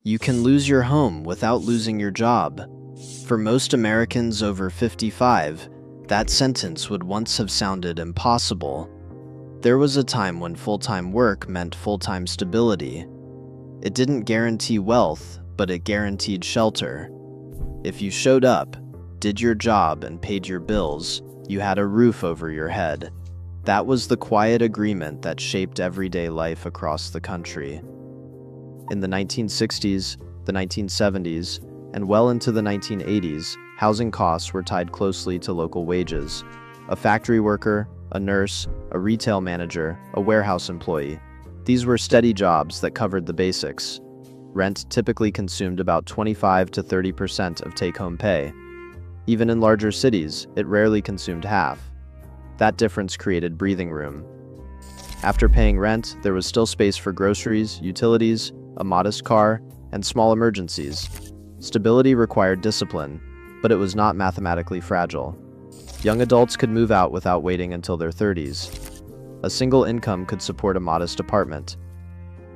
You can lose your home without losing your job. For most Americans over 55, that sentence would once have sounded impossible. There was a time when full-time work meant full-time stability. It didn't guarantee wealth, but it guaranteed shelter. If you showed up, did your job, and paid your bills, you had a roof over your head. That was the quiet agreement that shaped everyday life across the country. In the 1960s, the 1970s, and well into the 1980s, housing costs were tied closely to local wages. A factory worker, a nurse, a retail manager, a warehouse employee. These were steady jobs that covered the basics. Rent typically consumed about 25 to 30% of take-home pay. Even in larger cities, it rarely consumed half. That difference created breathing room. After paying rent, there was still space for groceries, utilities, a modest car, and small emergencies. Stability required discipline, but it was not mathematically fragile. Young adults could move out without waiting until their 30s. A single income could support a modest apartment.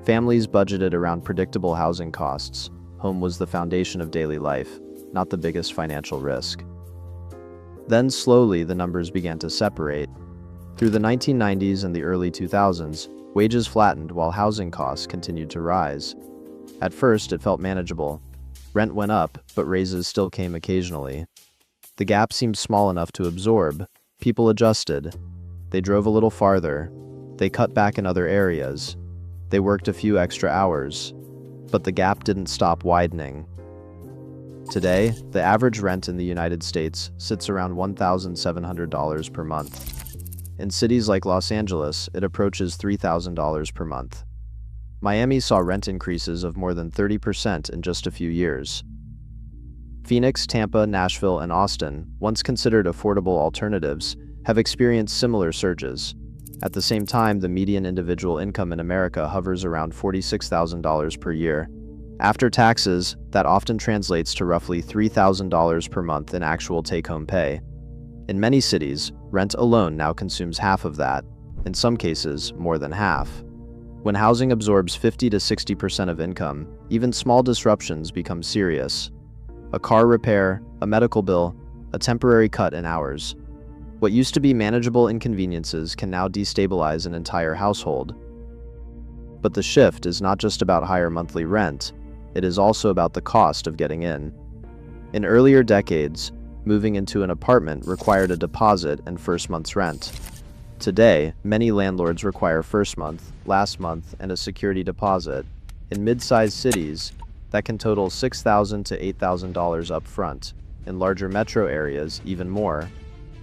Families budgeted around predictable housing costs. Home was the foundation of daily life, not the biggest financial risk. Then slowly the numbers began to separate. Through the 1990s and the early 2000s, wages flattened while housing costs continued to rise. At first, it felt manageable. Rent went up, but raises still came occasionally. The gap seemed small enough to absorb. People adjusted. They drove a little farther. They cut back in other areas. They worked a few extra hours. But the gap didn't stop widening. Today, the average rent in the United States sits around $1,700 per month. In cities like Los Angeles, it approaches $3,000 per month. Miami saw rent increases of more than 30% in just a few years. Phoenix, Tampa, Nashville, and Austin, once considered affordable alternatives, have experienced similar surges. At the same time, the median individual income in America hovers around $46,000 per year. After taxes, that often translates to roughly $3,000 per month in actual take-home pay. In many cities, rent alone now consumes half of that, in some cases, more than half. When housing absorbs 50 to 60% of income, even small disruptions become serious. A car repair, a medical bill, a temporary cut in hours. What used to be manageable inconveniences can now destabilize an entire household. But the shift is not just about higher monthly rent, it is also about the cost of getting in. In earlier decades, moving into an apartment required a deposit and first month's rent. Today, many landlords require first month, last month, and a security deposit. In mid-sized cities, that can total $6,000 to $8,000 up front. In larger metro areas, even more.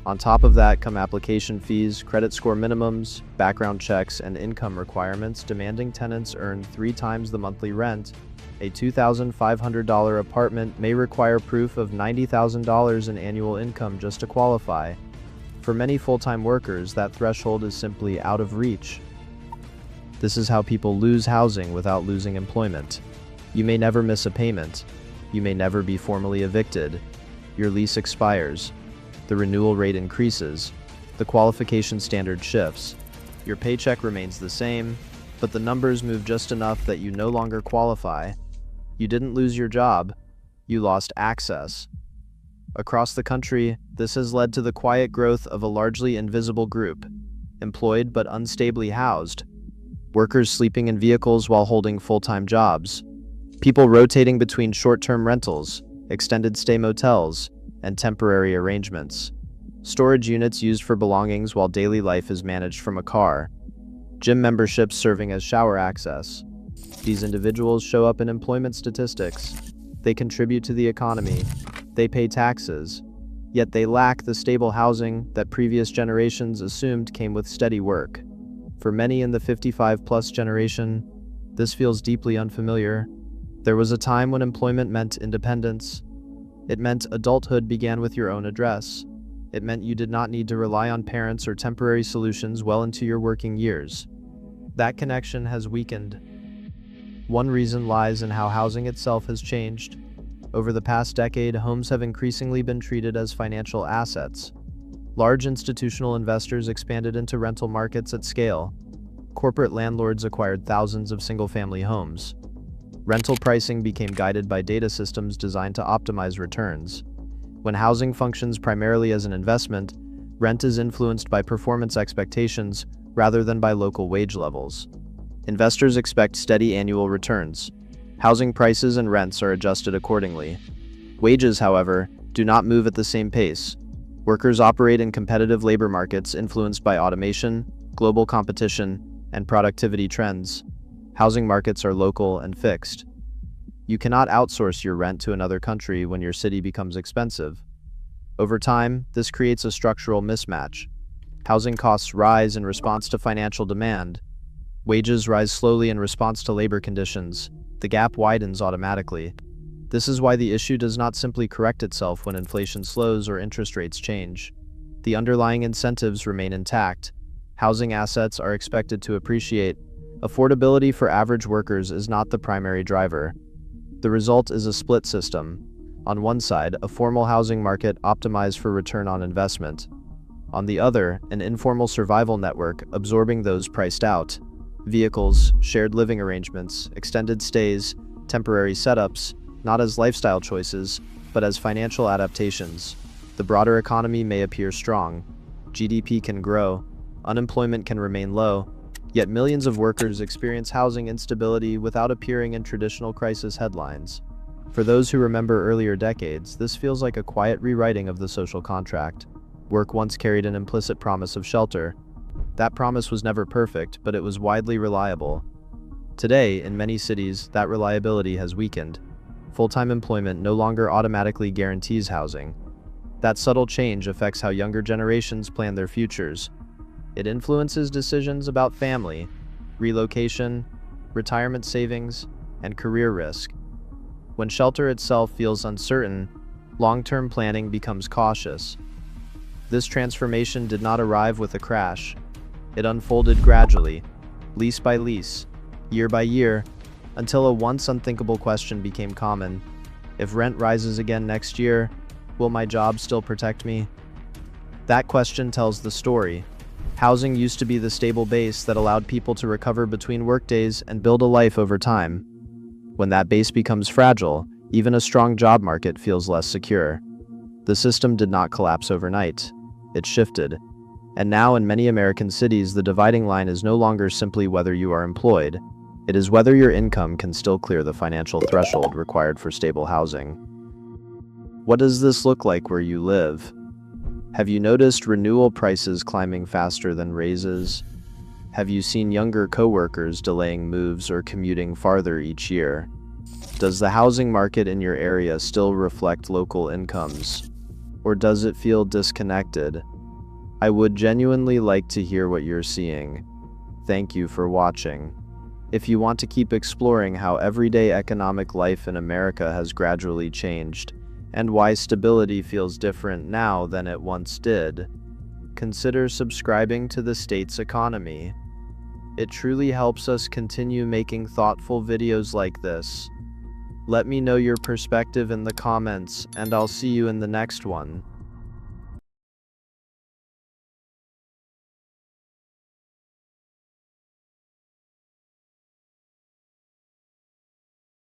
On top of that come application fees, credit score minimums, background checks, and income requirements demanding tenants earn 3 times the monthly rent. A $2,500 apartment may require proof of $90,000 in annual income just to qualify. For many full-time workers, that threshold is simply out of reach. This is how people lose housing without losing employment. You may never miss a payment. You may never be formally evicted. Your lease expires. The renewal rate increases. The qualification standard shifts. Your paycheck remains the same, but the numbers move just enough that you no longer qualify. You didn't lose your job. You lost access. Across the country, this has led to the quiet growth of a largely invisible group, employed but unstably housed. Workers sleeping in vehicles while holding full-time jobs. People rotating between short-term rentals, extended stay motels, and temporary arrangements. Storage units used for belongings while daily life is managed from a car. Gym memberships serving as shower access. These individuals show up in employment statistics. They contribute to the economy. They pay taxes. Yet they lack the stable housing that previous generations assumed came with steady work. For many in the 55-plus generation, this feels deeply unfamiliar. There was a time when employment meant independence. It meant adulthood began with your own address. It meant you did not need to rely on parents or temporary solutions well into your working years. That connection has weakened. One reason lies in how housing itself has changed. Over the past decade, homes have increasingly been treated as financial assets. Large institutional investors expanded into rental markets at scale. Corporate landlords acquired thousands of single-family homes. Rental pricing became guided by data systems designed to optimize returns. When housing functions primarily as an investment, rent is influenced by performance expectations rather than by local wage levels. Investors expect steady annual returns. Housing prices and rents are adjusted accordingly. Wages, however, do not move at the same pace. Workers operate in competitive labor markets influenced by automation, global competition, and productivity trends. Housing markets are local and fixed. You cannot outsource your rent to another country when your city becomes expensive. Over time, this creates a structural mismatch. Housing costs rise in response to financial demand. Wages rise slowly in response to labor conditions. The gap widens automatically. This is why the issue does not simply correct itself when inflation slows or interest rates change. The underlying incentives remain intact. Housing assets are expected to appreciate. Affordability for average workers is not the primary driver. The result is a split system. On one side, a formal housing market optimized for return on investment. On the other, an informal survival network absorbing those priced out. Vehicles, shared living arrangements, extended stays, temporary setups, not as lifestyle choices, but as financial adaptations. The broader economy may appear strong. GDP can grow. Unemployment can remain low. Yet millions of workers experience housing instability without appearing in traditional crisis headlines. For those who remember earlier decades, this feels like a quiet rewriting of the social contract. Work once carried an implicit promise of shelter. That promise was never perfect, but it was widely reliable. Today, in many cities, that reliability has weakened. Full-time employment no longer automatically guarantees housing. That subtle change affects how younger generations plan their futures. It influences decisions about family, relocation, retirement savings, and career risk. When shelter itself feels uncertain, long-term planning becomes cautious. This transformation did not arrive with a crash. It unfolded gradually, lease by lease, year by year, until a once unthinkable question became common. If rent rises again next year, will my job still protect me? That question tells the story. Housing used to be the stable base that allowed people to recover between workdays and build a life over time. When that base becomes fragile, even a strong job market feels less secure. The system did not collapse overnight. It shifted. And now in many American cities, the dividing line is no longer simply whether you are employed. It is whether your income can still clear the financial threshold required for stable housing. What does this look like where you live? Have you noticed renewal prices climbing faster than raises? Have you seen younger coworkers delaying moves or commuting farther each year? Does the housing market in your area still reflect local incomes? Or does it feel disconnected? I would genuinely like to hear what you're seeing. Thank you for watching. If you want to keep exploring how everyday economic life in America has gradually changed, and why stability feels different now than it once did, consider subscribing to the state's economy. It truly helps us continue making thoughtful videos like this. Let me know your perspective in the comments, and I'll see you in the next one.